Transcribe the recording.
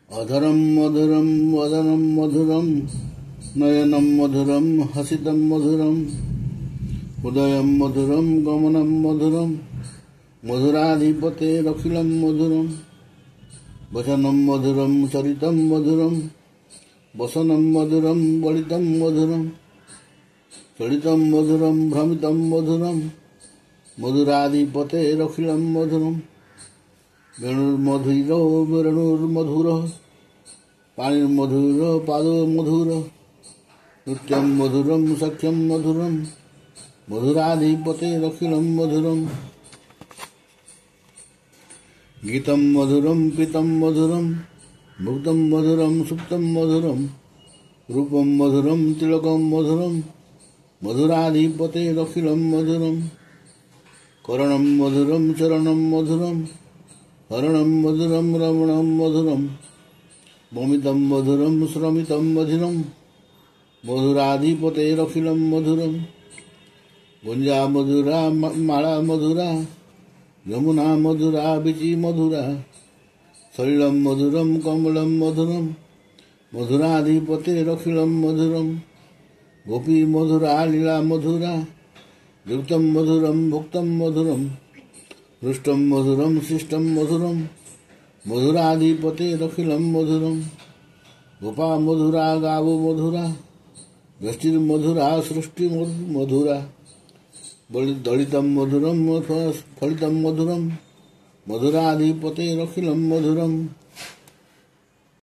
अधरं मधुरं वदनं मधुरं नयनं मधुरं हसितं मधुरं हृदयं मधुरं गमनं मधुरं मधुराधिपतेरखिलं मधुरं वचनं मधुरं चरितं मधुरं वसनं मधुरं वलितं मधुरं चलितं मधुरं भ्रमितं मधुरं मधुराधिपतेरखिलं मधुरं वेणुर्मधुरो वेणुर्मधुर पाणिर्मधुर पादो मधुर नृत्यं मधुरं सख्यं मधुरं मधुराधिपतेरखिलं मधुरं गीतं मधुरं पीतं मधुरं मुग्धं मधुरं सुप्तं मधुरं रूपं मधुरं तिलकं मधुरं मधुराधिपतेरखिलं मधुरं करणं मधुरं चरणं मधुरं हरणं मधुरं रमणं मधुरं ममितं मधुरं श्रमितं मधुरं मधुराधिपतेरखिलं मधुरं गुंजा मधुरा माला मधुरा यमुना मधुरा विचि मधुरा सलिलं मधुरं कमलं मधुरं मधुराधिपतेरखिलं मधुरं गोपी मधुरा लीला मधुरा युक्तं मधुरं भुक्तं मधुरं हृष्टं मधुरं शिष्टं मधुरं मधुराधिपतेरखिलं मधुरं गोपा मधुरा गावो मधुरा वृष्टिर्मधुरा सृष्टि मधुरा दलितं मधुरं फलितं मधुरं मधुराधिपतेरखिलं मधुरं